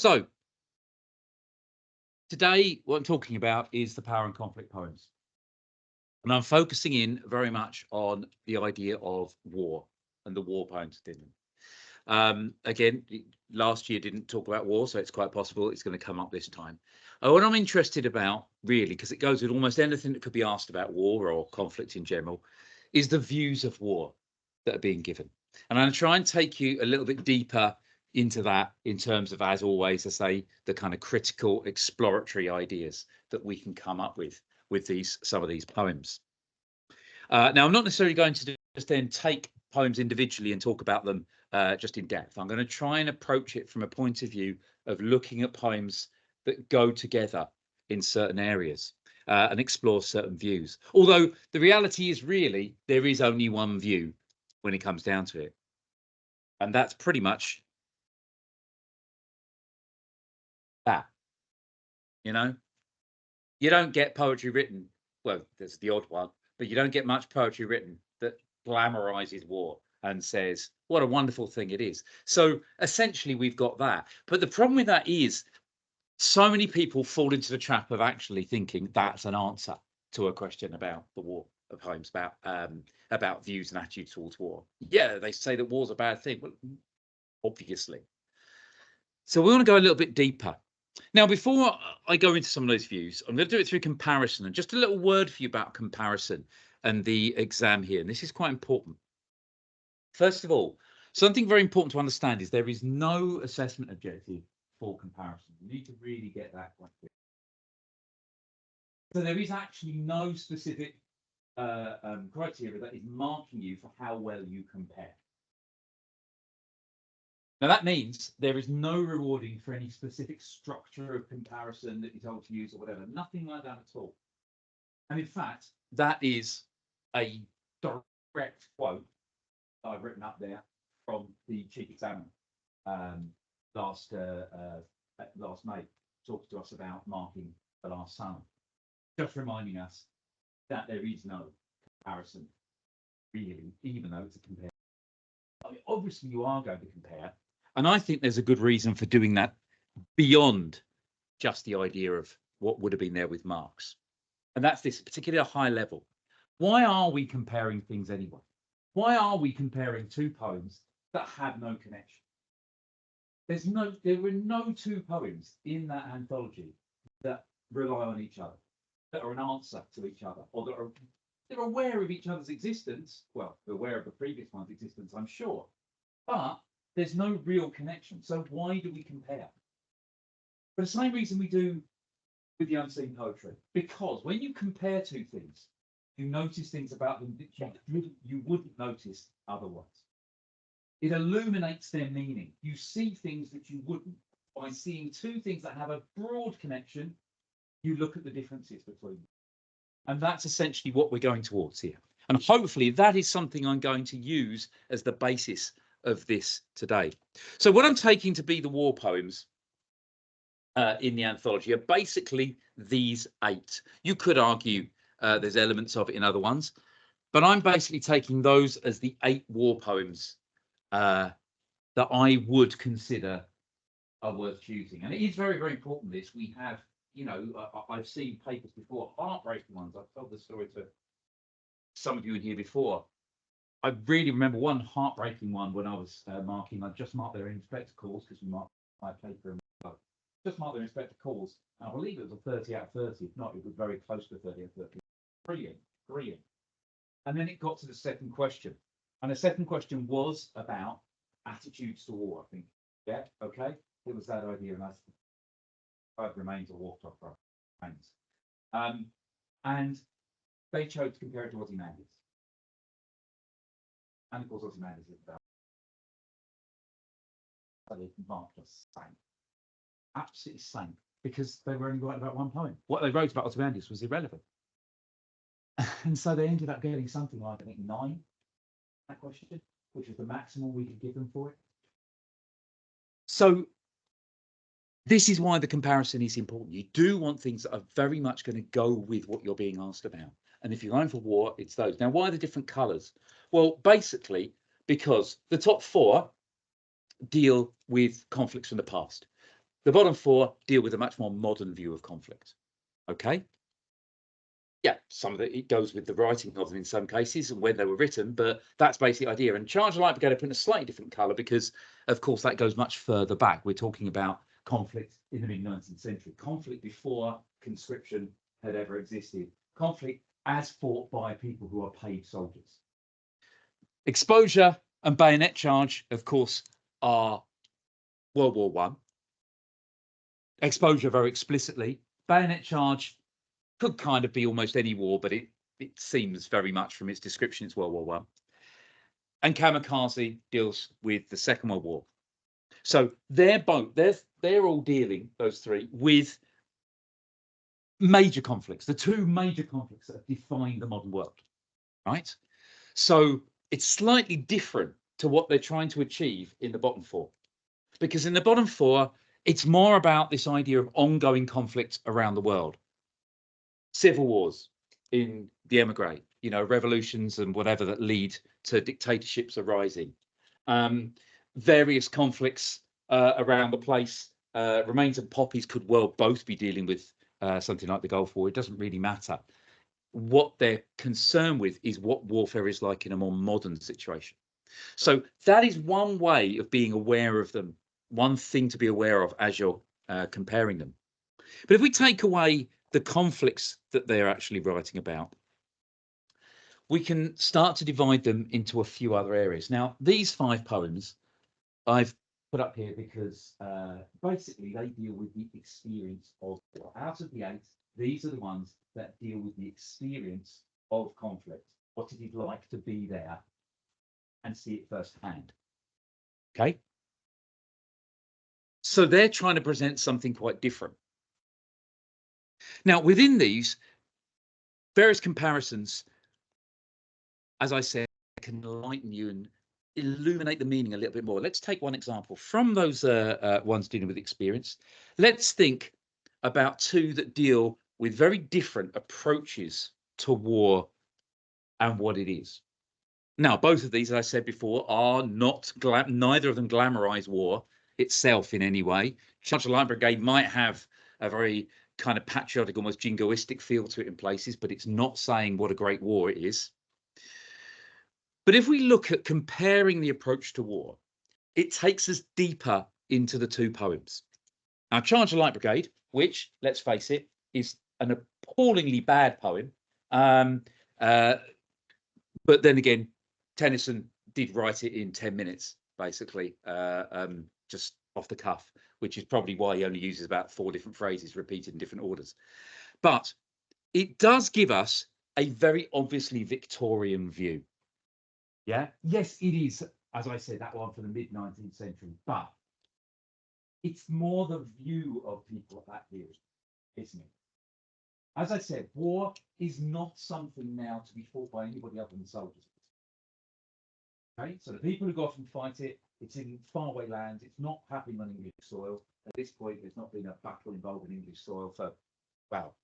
So today, what I'm talking about is the power and conflict poems. And I'm focusing in very much on the idea of war and the war poems within them. Again, last year didn't talk about war, so it's quite possible it's going to come up this time. What I'm interested about, really, because it goes with almost anything that could be asked about war or conflict in general, is the views of war that are being given. And I'm going to try and take you a little bit deeper into that in terms of, as always, I say, the kind of critical exploratory ideas that we can come up with some of these poems. Now, I'm not necessarily going to just then take poems individually and talk about them just in depth. I'm going to try and approach it from a point of view of looking at poems that go together in certain areas and explore certain views. Although the reality is really there is only one view when it comes down to it. And that's pretty much that, you know. You don't get poetry written, well, there's the odd one, but you don't get much poetry written that glamorizes war and says what a wonderful thing it is. So essentially we've got that. But the problem with that is so many people fall into the trap of actually thinking that's an answer to a question about the war of poems, about views and attitudes towards war. Yeah, they say that war's a bad thing. Well, obviously. So we want to go a little bit deeper. Now, before I go into some of those views, I'm going to do it through comparison, and just a little word for you about comparison and the exam here. And this is quite important. First of all, something very important to understand is there is no assessment objective for comparison. You need to really get that quite clear. So there is actually no specific criteria that is marking you for how well you compare. Now, that means there is no rewarding for any specific structure of comparison that you're told to use or whatever. Nothing like that at all. And in fact, that is a direct quote that I've written up there from the chief examiner last May, talking to us about marking the last summer, just reminding us that there is no comparison really, even though it's a compare. I mean, obviously, you are going to compare. And I think there's a good reason for doing that beyond just the idea of what would have been there with marks. And that's this particularly high level. Why are we comparing things anyway? Why are we comparing two poems that have no connection? There were no two poems in that anthology that rely on each other, that are an answer to each other, or they're aware of each other's existence. Well, they're aware of the previous one's existence, I'm sure. But there's no real connection. So why do we compare? For the same reason we do with the unseen poetry. Because when you compare two things, you notice things about them that you wouldn't notice otherwise. It illuminates their meaning. You see things that you wouldn't. By seeing two things that have a broad connection, you look at the differences between them. And that's essentially what we're going towards here. And hopefully that is something I'm going to use as the basis of this today. So what I'm taking to be the war poems in the anthology are basically these 8. You could argue there's elements of it in other ones, but I'm basically taking those as the 8 war poems that I would consider are worth choosing. And it is very, very important this. We have, you know, I've seen papers before, heartbreaking ones. I've told the story to some of you in here before. I really remember one heartbreaking one when I was marking. I just marked their inspector calls because we marked my paper and just marked their inspector calls. And I believe it was a 30 out of 30. If not, it was very close to 30 out of 30. Brilliant, brilliant. And then it got to the second question. And the second question was about attitudes to war, I think. Yeah, okay. It was that idea, and that's five remains or walked off remains. And they chose to compare it to Ozymandias. And of course, Ozymandias is about. So the mark just sank. Absolutely sank, because they were only writing about one poem. What they wrote about Ozymandias was irrelevant. And so they ended up getting something like, I think, 9, that question, which was the maximum we could give them for it. So this is why the comparison is important. You do want things that are very much going to go with what you're being asked about. And if you're going for war, it's those. Now, why the different colours? Well, basically, because the top 4 deal with conflicts from the past. The bottom four deal with a much more modern view of conflict. Okay. Yeah, some of it goes with the writing of them in some cases and when they were written, but that's basically the idea. And Charge of Light Brigade are put in a slightly different colour because, of course, that goes much further back. We're talking about conflict in the mid-19th century, conflict before conscription had ever existed, conflict as fought by people who are paid soldiers. Exposure and bayonet charge, of course, are World War One. Exposure very explicitly. Bayonet charge could kind of be almost any war, but it seems very much from its description it's World War One. And Kamikaze deals with the Second World War. So they're all dealing, those three, with major conflicts, the two major conflicts that have defined the modern world, right? So it's slightly different to what they're trying to achieve in the bottom four. Because in the bottom four, it's more about this idea of ongoing conflict around the world. Civil wars in the emigre, revolutions and whatever that lead to dictatorships arising. Various conflicts around the place. Remains and poppies could well both be dealing with something like the Gulf War. It doesn't really matter. What they're concerned with is what warfare is like in a more modern situation. So that is one way of being aware of them, one thing to be aware of as you're comparing them. But if we take away the conflicts that they're actually writing about, we can start to divide them into a few other areas. Now, these 5 poems I've put up here because basically they deal with the experience of, out of the 8, these are the ones that deal with the experience of conflict. What did it like to be there and see it firsthand? Okay. So they're trying to present something quite different. Now, within these various comparisons, as I said, can enlighten you and illuminate the meaning a little bit more. Let's take one example from those ones dealing with experience. Let's think about 2 that deal with very different approaches to war and what it is. Now, both of these, as I said before, are not neither of them glamorize war itself in any way. Charge of Light Brigade might have a very kind of patriotic, almost jingoistic feel to it in places, but it's not saying what a great war it is. But if we look at comparing the approach to war, it takes us deeper into the 2 poems. Now, Charge of Light Brigade, which, let's face it, is an appallingly bad poem. But then again, Tennyson did write it in 10 minutes, basically, just off the cuff, which is probably why he only uses about 4 different phrases repeated in different orders. But it does give us a very obviously Victorian view. Yeah, yes, it is, as I said, that one for the mid-19th century, but it's more the view of people at that period, isn't it? As I said, war is not something now to be fought by anybody other than soldiers. Okay, so the people who go off and fight it, it's in faraway lands, it's not happening on English soil. At this point, there's not been a battle involving English soil for, well,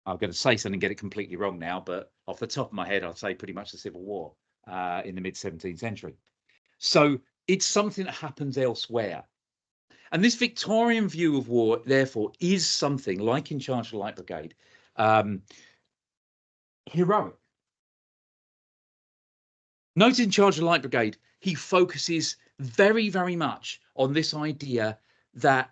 I'm going to say something and get it completely wrong now, but off the top of my head, I'd say pretty much the Civil War in the mid-17th century. So it's something that happens elsewhere. And this Victorian view of war, therefore, is something like in Charge of the Light Brigade, heroic. Note in Charge of the Light Brigade, he focuses very, very much on this idea that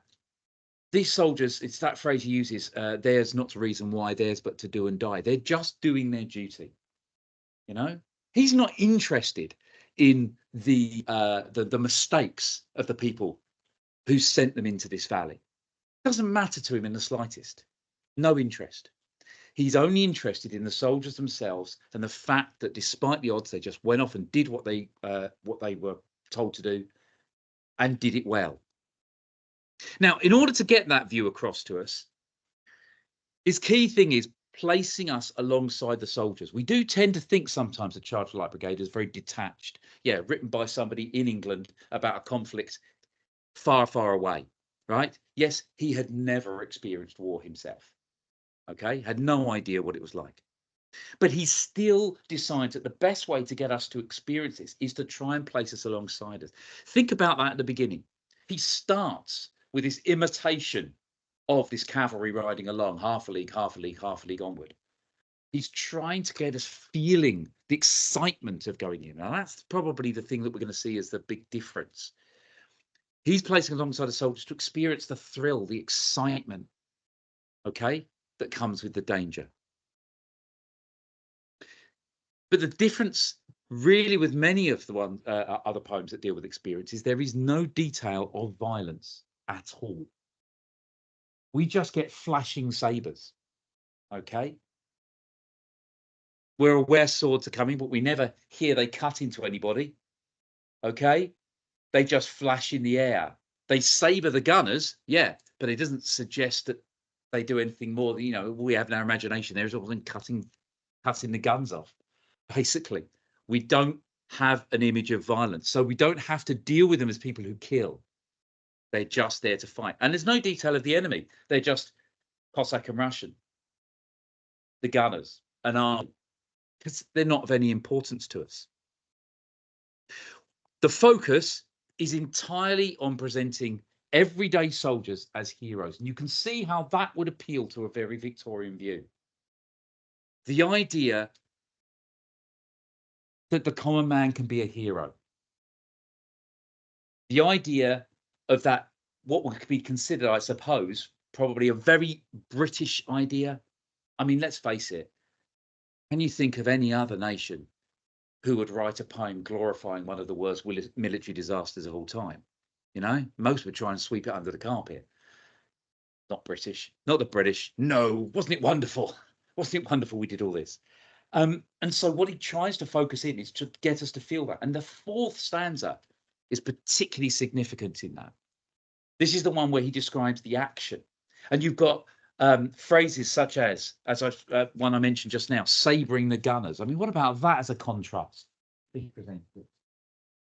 these soldiers, it's that phrase he uses, theirs not to reason why, theirs but to do and die. They're just doing their duty. He's not interested in the mistakes of the people who sent them into this valley. It doesn't matter to him in the slightest. No interest. He's only interested in the soldiers themselves and the fact that despite the odds, they just went off and did what they were told to do and did it well. Now, in order to get that view across to us, his key thing is placing us alongside the soldiers. We do tend to think sometimes the Charge of the Light Brigade is very detached. Yeah, written by somebody in England about a conflict far, far away, right? Yes, he had never experienced war himself. Okay, had no idea what it was like. But he still decides that the best way to get us to experience this is to try and place us alongside us. Think about that at the beginning. He starts with this imitation of this cavalry riding along, half a league, half a league, half a league onward. He's trying to get us feeling the excitement of going in. Now, that's probably the thing that we're going to see as the big difference. He's placing alongside the soldiers to experience the thrill, the excitement, okay, that comes with the danger. But the difference really with many of the other poems that deal with experience is there is no detail of violence at all. We just get flashing sabres, okay? We're aware swords are coming, but we never hear they cut into anybody, okay? They just flash in the air. They sabre the gunners, yeah, but it doesn't suggest that they do anything more than, you know, we have in our imagination. There's often cutting the guns off. Basically, we don't have an image of violence, so we don't have to deal with them as people who kill. They're just there to fight. And there's no detail of the enemy. They're just Cossack and Russian, the gunners, an army, because they're not of any importance to us. The focus is entirely on presenting everyday soldiers as heroes. And you can see how that would appeal to a very Victorian view. The idea that the common man can be a hero. The idea of that, what would be considered, I suppose, probably a very British idea. I mean, let's face it. Can you think of any other nation who would write a poem glorifying one of the worst military disasters of all time? You know, most would try and sweep it under the carpet. Not British, not the British. No, wasn't it wonderful? Wasn't it wonderful we did all this? And so what he tries to focus in is to get us to feel that. And the fourth stanza is particularly significant in that. This is the one where he describes the action. And you've got phrases such as one I mentioned just now, sabering the gunners. I mean, what about that as a contrast?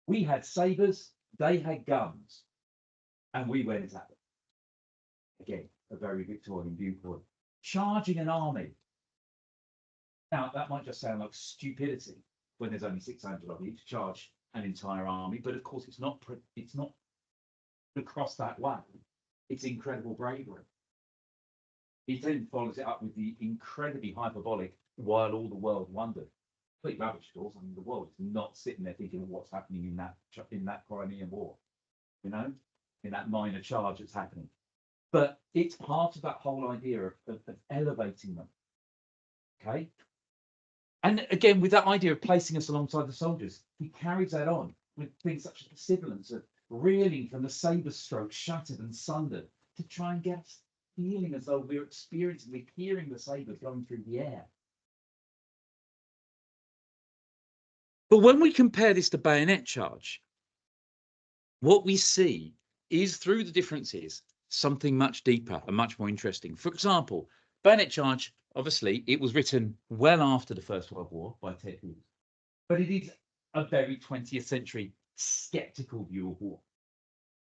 We had sabers, they had guns, and we went at them. Again, a very Victorian viewpoint. Charging an army. Now, that might just sound like stupidity when there's only 600 of you to charge an entire army, but of course it's not across that way. It's incredible bravery. He then follows it up with the incredibly hyperbolic, while all the world wondered. Complete rubbish, of course. I mean, the world is not sitting there thinking of what's happening in that Crimean War, you know, in that minor charge that's happening. But it's part of that whole idea of elevating them, okay? And again, with that idea of placing us alongside the soldiers, he carries that on with things such as the sibilance of reeling from the sabre stroke shattered and sundered to try and get us feeling as though we're hearing the sabres going through the air. But when we compare this to bayonet charge, what we see is, through the differences, something much deeper and much more interesting. For example, bayonet charge, obviously, it was written well after the First World War by Ted Hughes, but it is a very 20th century skeptical view of war.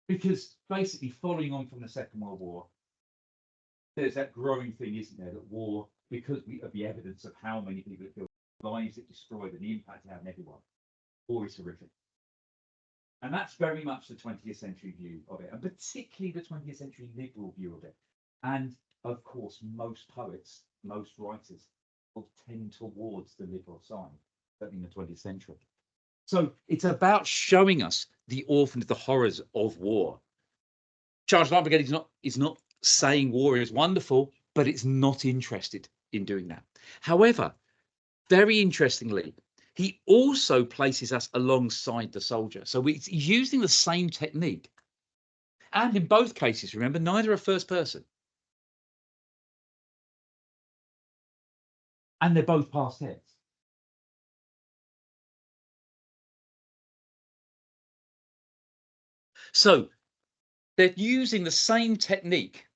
Because basically, following on from the Second World War, there's that growing thing, isn't there, that war, because of the evidence of how many people it killed, lives it destroyed, and the impact it had on everyone, war is horrific. And that's very much the 20th century view of it, and particularly the 20th century liberal view of it. And of course, most poets, most writers will tend towards the liberal side, certainly in the 20th century. So it's about showing us the orphan of the horrors of war. Charles Light Brigade is not saying war is wonderful, but it's not interested in doing that. However, very interestingly, he also places us alongside the soldier. So he's using the same technique. And in both cases, remember, neither are first person. And they're both past tense. So they're using the same technique.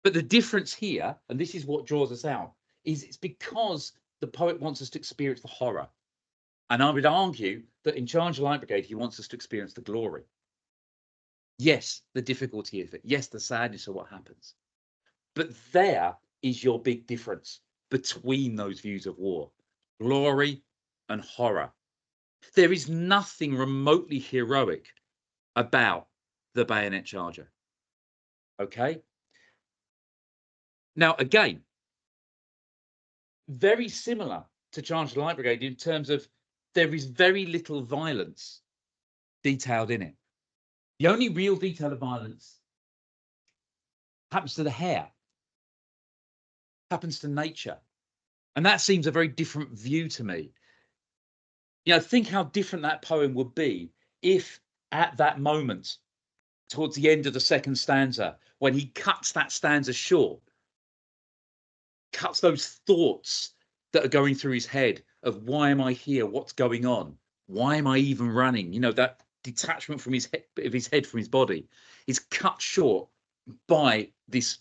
But the difference here, and this is what draws us out, is it's because the poet wants us to experience the horror. And I would argue that in Charge of the Light Brigade, he wants us to experience the glory. Yes, the difficulty of it. Yes, the sadness of what happens. But there is your big difference between those views of war, glory and horror. There is nothing remotely heroic about the bayonet charger. Okay. Now, again, very similar to Charge the Light Brigade in terms of there is very little violence detailed in it. The only real detail of violence happens to the hair, happens to nature. And that seems a very different view to me. You know, think how different that poem would be if at that moment, towards the end of the second stanza, when he cuts that stanza short, cuts those thoughts that are going through his head of why am I here? What's going on? Why am I even running? You know, that detachment from his head from his body is cut short by this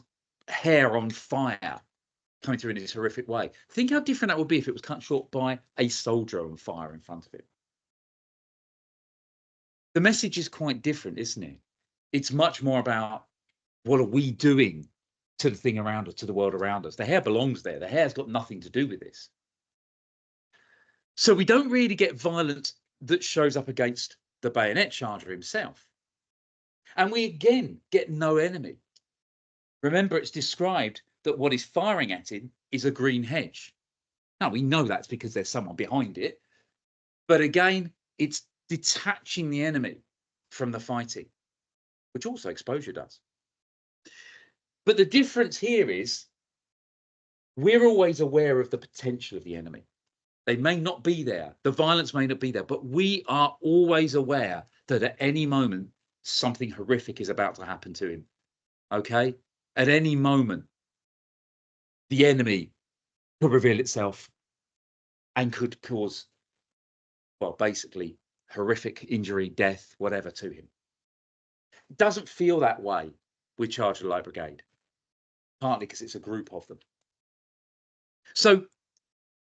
hair on fire coming through in this horrific way. Think how different that would be if it was cut short by a soldier on fire in front of him. The message is quite different, isn't it? It's much more about what are we doing to the thing around us, to the world around us. The hair belongs there. The hair's got nothing to do with this. So we don't really get violence that shows up against the bayonet charger himself. And we again get no enemy. Remember, it's described that what is firing at him is a green hedge. Now, we know that's because there's someone behind it. But again, it's detaching the enemy from the fighting, which also exposure does. But the difference here is we're always aware of the potential of the enemy. They may not be there. The violence may not be there, but we are always aware that at any moment, something horrific is about to happen to him. Okay? At any moment, the enemy could reveal itself and could cause, well, basically horrific injury, death, whatever to him. It doesn't feel that way with Charge the Light Brigade, partly because it's a group of them. So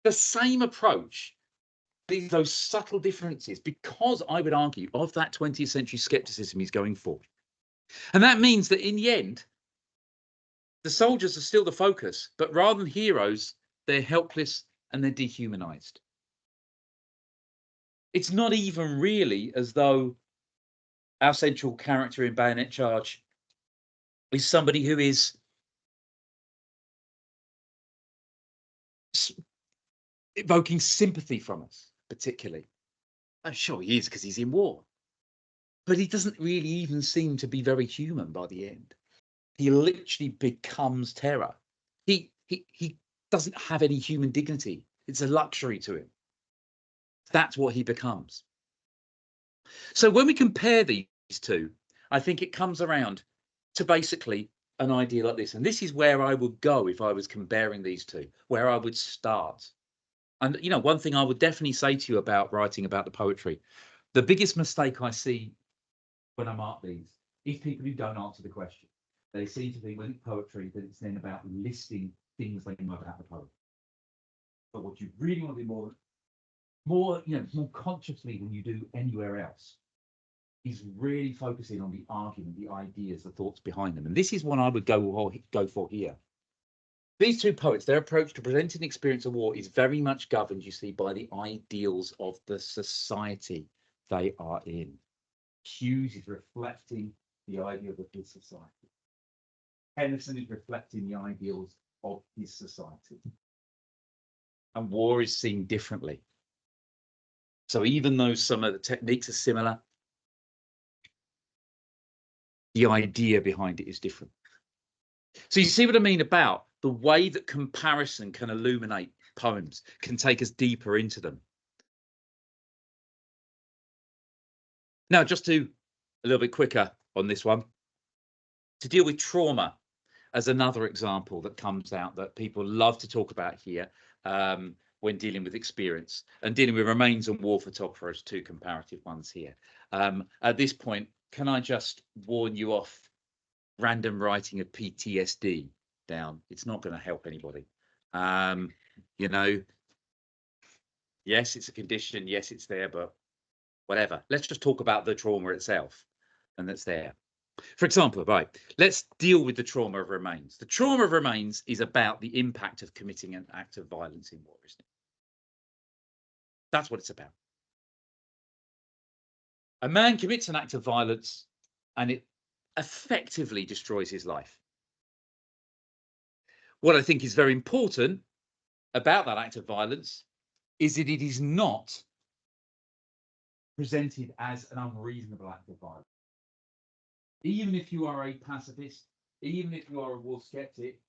the same approach, those subtle differences, because I would argue of that 20th century skepticism he's going for. And that means that in the end, the soldiers are still the focus, but rather than heroes, they're helpless and they're dehumanized. It's not even really as though our central character in Bayonet Charge is somebody who is evoking sympathy from us, particularly. I'm sure he is because he's in war. But he doesn't really even seem to be very human by the end. He literally becomes terror. He doesn't have any human dignity. It's a luxury to him. That's what he becomes. So when we compare these two, I think it comes around to basically an idea like this. And this is where I would go if I was comparing these two, where I would start. And, you know, one thing I would definitely say to you about writing about the poetry, the biggest mistake I see when I mark these is people who don't answer the question. They seem to think when it's poetry that it's then about listing things they know about the poet. But what you really want to do more consciously than you do anywhere else is really focusing on the argument, the ideas, the thoughts behind them. And this is what I would go for here. These two poets, their approach to presenting the experience of war is very much governed, you see, by the ideals of the society they are in. Hughes is reflecting the ideals of his society. Henderson is reflecting the ideals of his society. And war is seen differently. So even though some of the techniques are similar, the idea behind it is different. So you see what I mean about the way that comparison can illuminate poems, can take us deeper into them. Now, just to a little bit quicker on this one, to deal with trauma as another example that comes out that people love to talk about here when dealing with experience, and dealing with remains and war photographers, two comparative ones here. At this point, can I just warn you off random writing of PTSD down? It's not going to help anybody. You know, yes, it's a condition. Yes, it's there, but whatever. Let's just talk about the trauma itself, and that's there. For example, right, let's deal with the trauma of remains. The trauma of remains is about the impact of committing an act of violence in war, isn't it? That's what it's about. A man commits an act of violence and it effectively destroys his life. What I think is very important about that act of violence is that it is not presented as an unreasonable act of violence. Even if you are a pacifist, even if you are a war skeptic,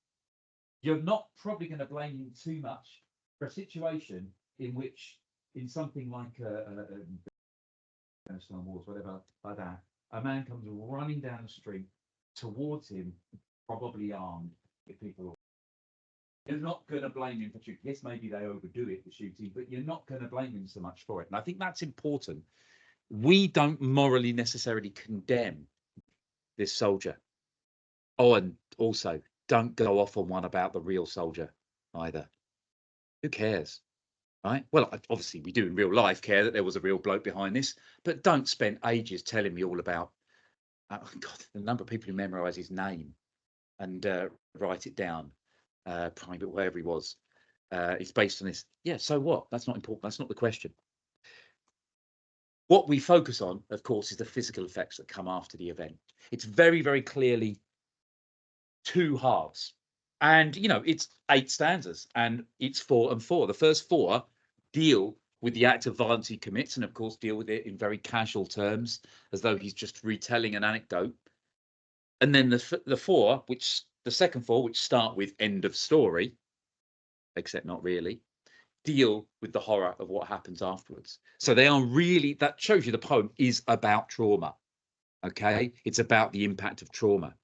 you're not probably going to blame him too much for a situation in which, in something like Afghanistan wars, whatever, like that, a man comes running down the street towards him, probably armed with people. You're not going to blame him for shooting. Yes, maybe they overdo it for shooting, but you're not going to blame him so much for it. And I think that's important. We don't morally necessarily condemn this soldier. Oh, and also, don't go off on one about the real soldier either. Who cares? Right? Well, obviously we do in real life care that there was a real bloke behind this, but don't spend ages telling me all about, God, the number of people who memorize his name and write it down, private, wherever he was. It's based on this. Yeah, so what? That's not important. That's not the question. What we focus on, of course, is the physical effects that come after the event. It's very, very clearly two halves. And, you know, it's 8 stanzas and it's 4 and 4. The first 4 deal with the act of violence he commits and, of course, deal with it in very casual terms, as though he's just retelling an anecdote. And then the second 4, which start with end of story, except not really, deal with the horror of what happens afterwards. So they are really, that shows you the poem is about trauma. Okay, it's about the impact of trauma.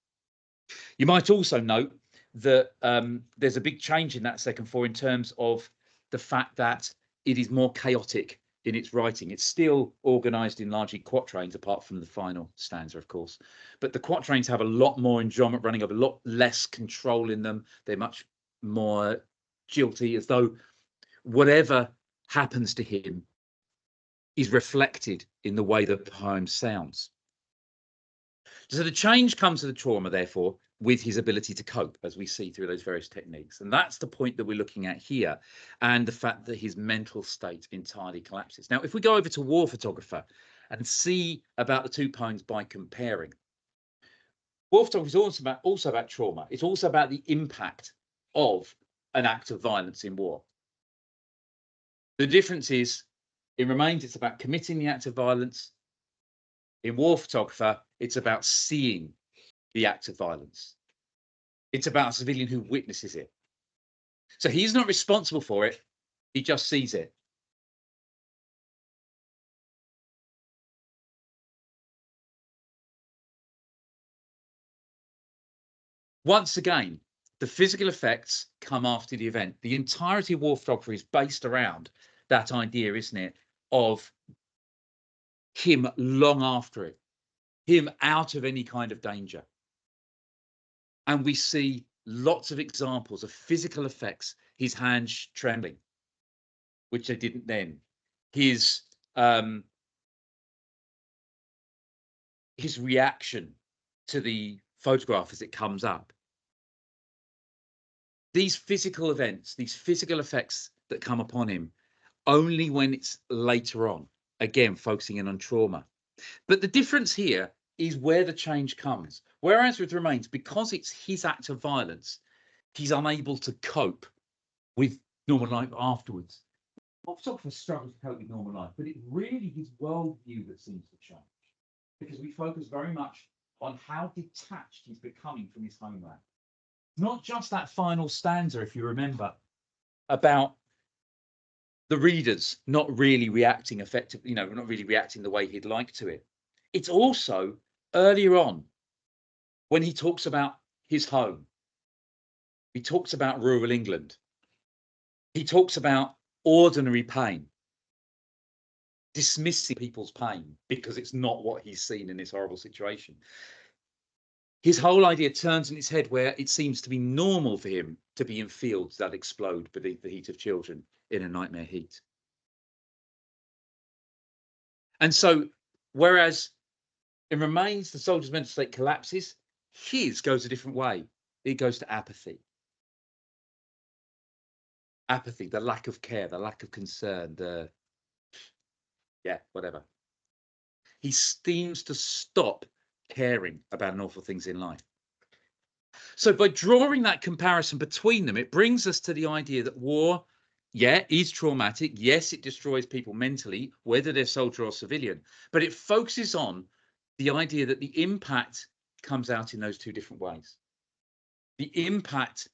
You might also note that there's a big change in that second 4 in terms of the fact that it is more chaotic in its writing. It's still organized in largely quatrains, apart from the final stanza, of course. But the quatrains have a lot more enjambment running, of a lot less control in them. They're much more jilty, as though whatever happens to him is reflected in the way the poem sounds. So the change comes to the trauma, therefore, with his ability to cope, as we see through those various techniques. And that's the point that we're looking at here, and the fact that his mental state entirely collapses. Now, if we go over to War Photographer and see about the 2 poems by comparing, War Photographer is also about trauma. It's also about the impact of an act of violence in war. The difference is, in Remains, it's about committing the act of violence. In War Photographer, it's about seeing the act of violence. It's about a civilian who witnesses it. So he's not responsible for it, he just sees it. Once again, the physical effects come after the event. The entirety of War Photography is based around that idea, isn't it, of him long after it, him out of any kind of danger. And we see lots of examples of physical effects, his hands trembling, which they didn't then, his reaction to the photograph as it comes up. These physical events, these physical effects that come upon him, only when it's later on, again, focusing in on trauma. But the difference here is where the change comes. Whereas with Remains, because it's his act of violence, he's unable to cope with normal life afterwards. War Photographer struggles to cope with normal life, but it's really his worldview that seems to change, because we focus very much on how detached he's becoming from his homeland. Not just that final stanza, if you remember, about the readers not really reacting effectively, not really reacting the way he'd like to it. It's also earlier on when he talks about his home. He talks about rural England. He talks about ordinary pain, dismissing people's pain because it's not what he's seen in this horrible situation. His whole idea turns in his head where it seems to be normal for him to be in fields that explode beneath the heat of children in a nightmare heat. And so, whereas in Remains, the soldier's mental state collapses, his goes a different way. It goes to apathy. Apathy, the lack of care, the lack of concern, whatever. He seems to stop caring about an awful things in life. So by drawing that comparison between them, it brings us to the idea that war, yeah, is traumatic. Yes, it destroys people mentally, whether they're soldier or civilian, but it focuses on the idea that the impact comes out in those two different ways. The impact,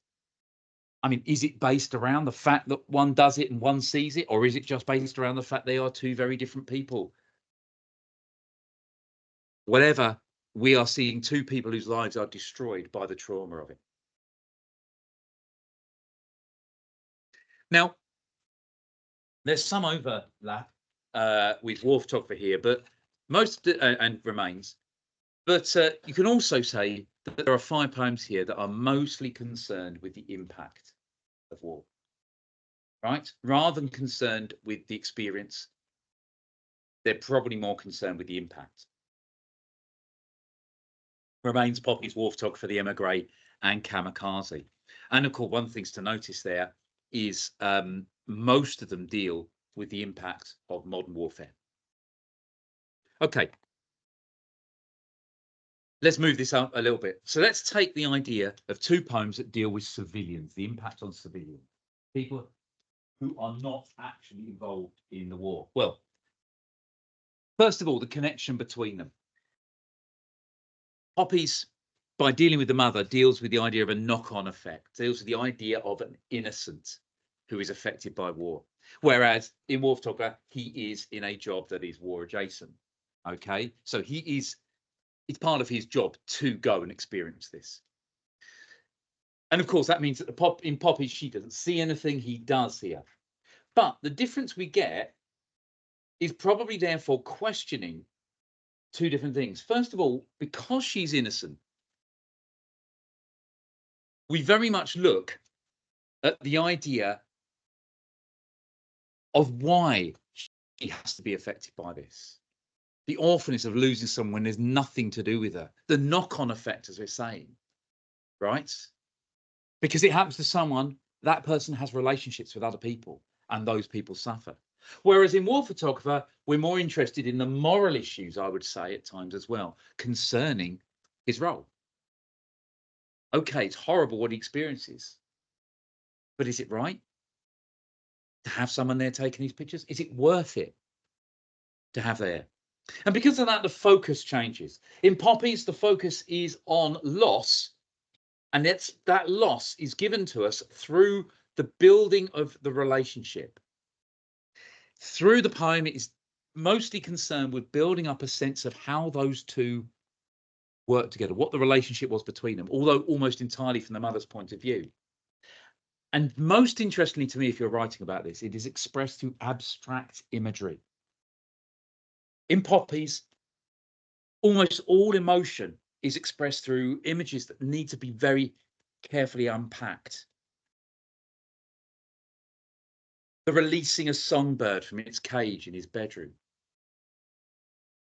I mean, is it based around the fact that one does it and one sees it, or is it just based around the fact they are two very different people? Whatever, we are seeing two people whose lives are destroyed by the trauma of it. Now, there's some overlap with war photography here, but most and remains. But you can also say that there are 5 poems here that are mostly concerned with the impact of war, right? Rather than concerned with the experience, they're probably more concerned with the impact. Remains, Poppy's War Photographer, The Emigre, and Kamikaze. And of course, one thing to notice there is most of them deal with the impact of modern warfare. Okay, let's move this up a little bit. So let's take the idea of 2 poems that deal with civilians, the impact on civilians, people who are not actually involved in the war. Well, first of all, the connection between them. Poppy's, by dealing with the mother, deals with the idea of a knock-on effect, deals with the idea of an innocent who is affected by war. Whereas in War Photographer, he is in a job that is war adjacent. Okay, so it's part of his job to go and experience this. And of course, that means that in Poppy, she doesn't see anything, he does here. But the difference we get is probably therefore questioning 2 different things. First of all, because she's innocent, we very much look at the idea of why she has to be affected by this. The awfulness of losing someone there's nothing to do with her. The knock-on effect, as we're saying, right? Because it happens to someone, that person has relationships with other people, and those people suffer. Whereas in War Photographer, we're more interested in the moral issues, I would say, at times as well, concerning his role. Okay, it's horrible what he experiences, but is it right to have someone there taking these pictures? Is it worth it to have there? And because of that, the focus changes. In Poppy's, the focus is on loss, and that loss is given to us through the building of the relationship. Through the poem, it is mostly concerned with building up a sense of how those two work together, what the relationship was between them, although almost entirely from the mother's point of view. And most interestingly to me, if you're writing about this, it is expressed through abstract imagery. In Poppy's, almost all emotion is expressed through images that need to be very carefully unpacked. The releasing a songbird from its cage in his bedroom.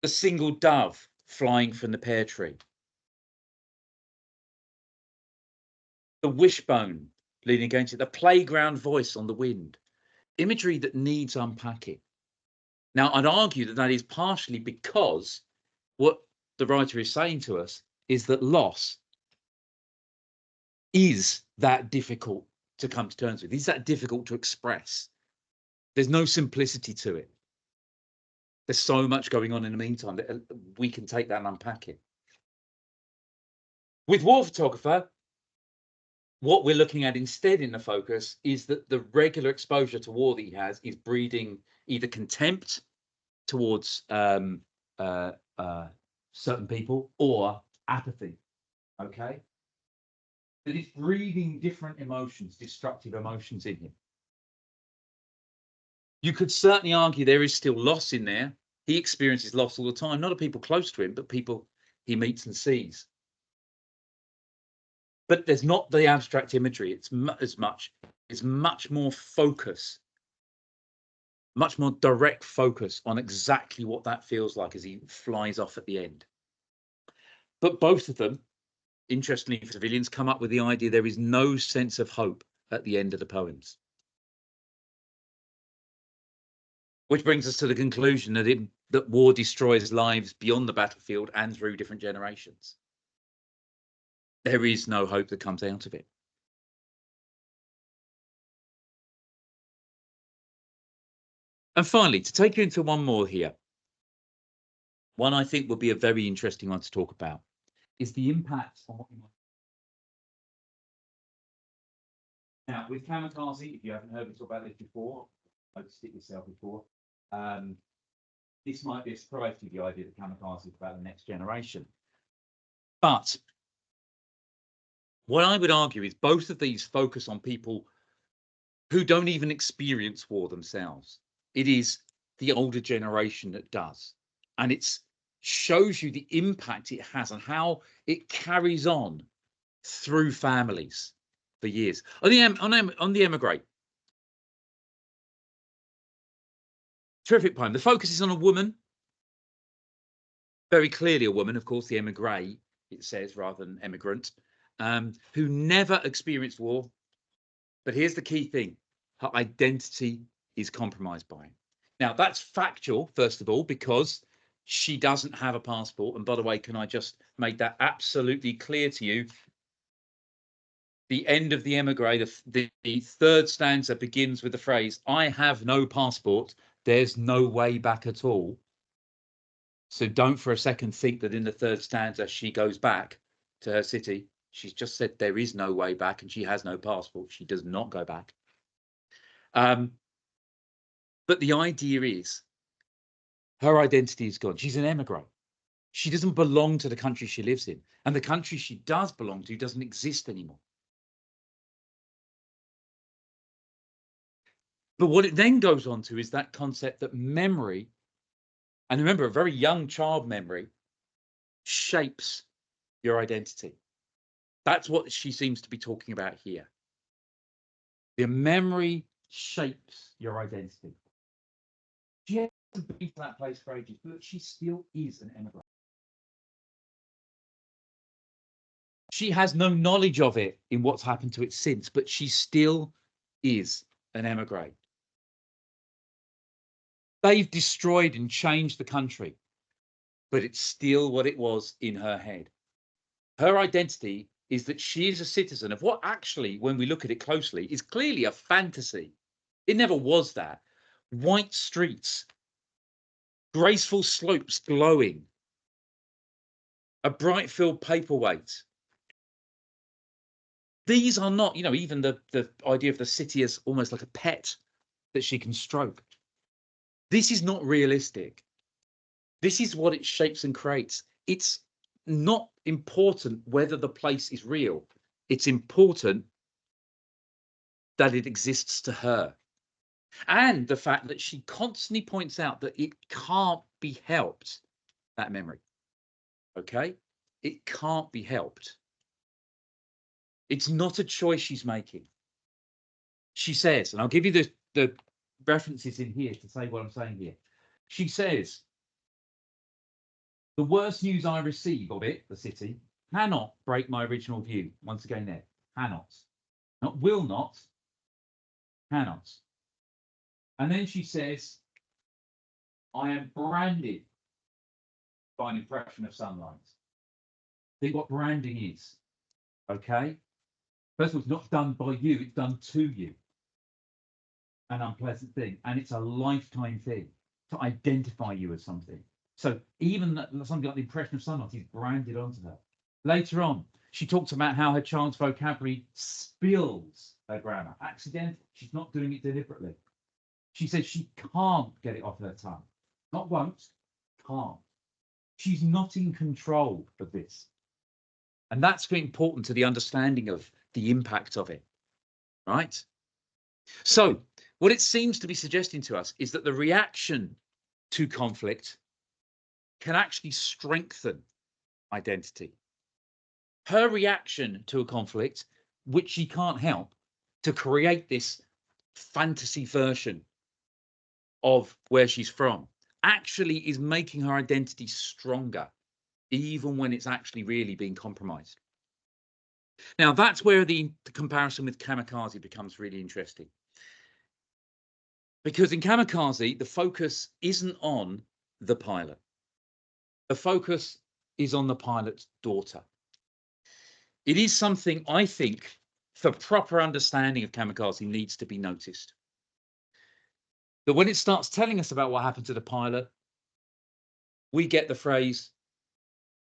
The single dove flying from the pear tree. The wishbone leaning against it. The playground voice on the wind. Imagery that needs unpacking. Now, I'd argue that that is partially because what the writer is saying to us is that loss is that difficult to come to terms with. Is that difficult to express? There's no simplicity to it. There's so much going on in the meantime that we can take that and unpack it. With War Photographer, what we're looking at instead in the focus is that the regular exposure to war that he has is breeding either contempt towards certain people or apathy. Okay, that it's breeding different emotions, destructive emotions in him. You could certainly argue there is still loss in there. He experiences loss all the time, not of people close to him, but people he meets and sees. But there's not the abstract imagery. It's much more focus, much more direct focus on exactly what that feels like as he flies off at the end. But both of them, interestingly for civilians, come up with the idea there is no sense of hope at the end of the poems. Which brings us to the conclusion that that war destroys lives beyond the battlefield and through different generations. There is no hope that comes out of it. And finally, to take you into one more here, one I think would be a very interesting one to talk about, is the impact on what you might. Now, with kamikaze, if you haven't heard me talk about this before, noticed it yourself before, this might be a surprise to you, the idea that kamikaze is about the next generation. But what I would argue is both of these focus on people who don't even experience war themselves. It is the older generation that does. And it shows you the impact it has and how it carries on through families for years. On the Emigrate, terrific poem. The focus is on a woman, very clearly a woman, of course, the emigre, it says, rather than emigrant, who never experienced war. But here's the key thing. Her identity is compromised by it. Now, that's factual, first of all, because she doesn't have a passport. And by the way, can I just make that absolutely clear to you? The end of the emigre, the third stanza begins with the phrase, I have no passport. There's no way back at all. So don't for a second think that in the third stanza, she goes back to her city. She's just said there is no way back and she has no passport. She does not go back. But the idea is her identity is gone. She's an emigrant. She doesn't belong to the country she lives in. And the country she does belong to doesn't exist anymore. But what it then goes on to is that concept that memory, and remember, a very young child memory, shapes your identity. That's what she seems to be talking about here. The memory shapes your identity. She hasn't been to that place for ages, but she still is an emigrant. She has no knowledge of it in what's happened to it since, but she still is an emigrant. They've destroyed and changed the country, but it's still what it was in her head. Her identity is that she is a citizen of what actually, when we look at it closely, is clearly a fantasy. It never was that. White streets, graceful slopes glowing, a bright filled paperweight. These are not, even the idea of the city as almost like a pet that she can stroke. This is not realistic. This is what it shapes and creates. It's not important whether the place is real. It's important that it exists to her. And the fact that she constantly points out that it can't be helped, that memory. Okay? It can't be helped. It's not a choice she's making. She says, and I'll give you the references in here to say what I'm saying here. She says, the worst news I receive of it, the city, cannot break my original view. Once again there, cannot. Not will not, cannot. And then she says, I am branded by an impression of sunlight. Think what branding is, okay? First of all, it's not done by you, it's done to you. An unpleasant thing, and it's a lifetime thing to identify you as something. So even something like the impression of sunlight is branded onto her. Later on, she talks about how her child's vocabulary spills her grammar. Accidental. She's not doing it deliberately. She says she can't get it off her tongue. Not won't, can't. She's not in control of this. And that's very important to the understanding of the impact of it, right? So what it seems to be suggesting to us is that the reaction to conflict can actually strengthen identity. Her reaction to a conflict, which she can't help, to create this fantasy version of where she's from, actually is making her identity stronger, even when it's actually really being compromised. Now, that's where the comparison with kamikaze becomes really interesting. Because in kamikaze, the focus isn't on the pilot. The focus is on the pilot's daughter. It is something I think, for proper understanding of kamikaze, needs to be noticed. But when it starts telling us about what happened to the pilot, we get the phrase,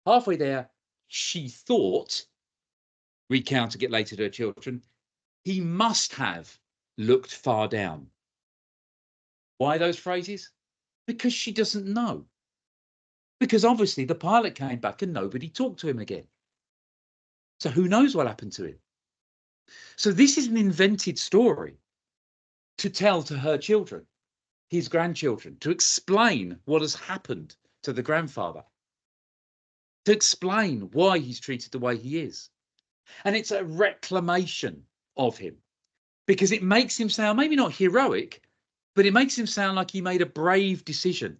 halfway there, she thought, recounting it later to her children, he must have looked far down. Why those phrases? Because she doesn't know. Because obviously the pilot came back and nobody talked to him again. So who knows what happened to him? So this is an invented story to tell to her children, his grandchildren, to explain what has happened to the grandfather, to explain why he's treated the way he is. And it's a reclamation of him, because it makes him sound maybe not heroic, but it makes him sound like he made a brave decision.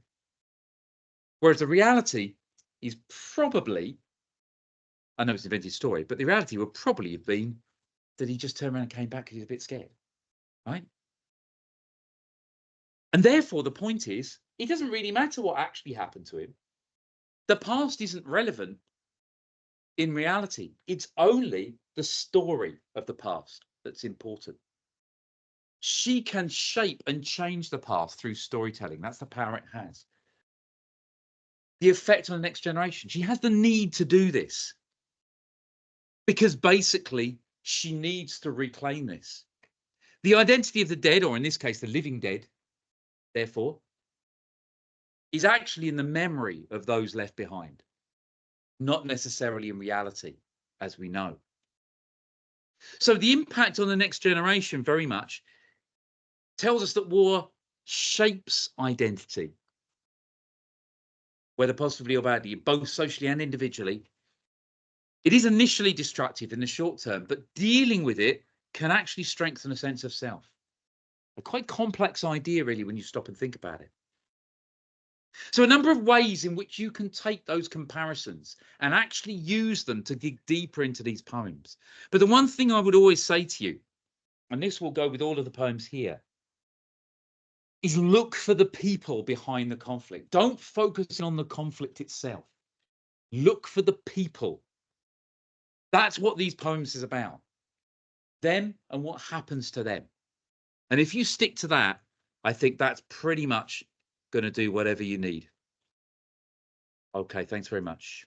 Whereas the reality is probably, I know it's an invented story, but the reality would probably have been that he just turned around and came back because he was a bit scared, right? And therefore, the point is, it doesn't really matter what actually happened to him. The past isn't relevant in reality. It's only the story of the past that's important. She can shape and change the past through storytelling. That's the power it has. The effect on the next generation. She has the need to do this because basically she needs to reclaim this. The identity of the dead, or in this case, the living dead, therefore, is actually in the memory of those left behind, not necessarily in reality, as we know. So the impact on the next generation very much tells us that war shapes identity, whether positively or badly, both socially and individually. It is initially destructive in the short term, but dealing with it can actually strengthen a sense of self. A quite complex idea, really, when you stop and think about it. So a number of ways in which you can take those comparisons and actually use them to dig deeper into these poems. But the one thing I would always say to you, and this will go with all of the poems here, is look for the people behind the conflict. Don't focus on the conflict itself. Look for the people. That's what these poems is about. Them and what happens to them. And if you stick to that, I think that's pretty much going to do whatever you need. Okay, thanks very much.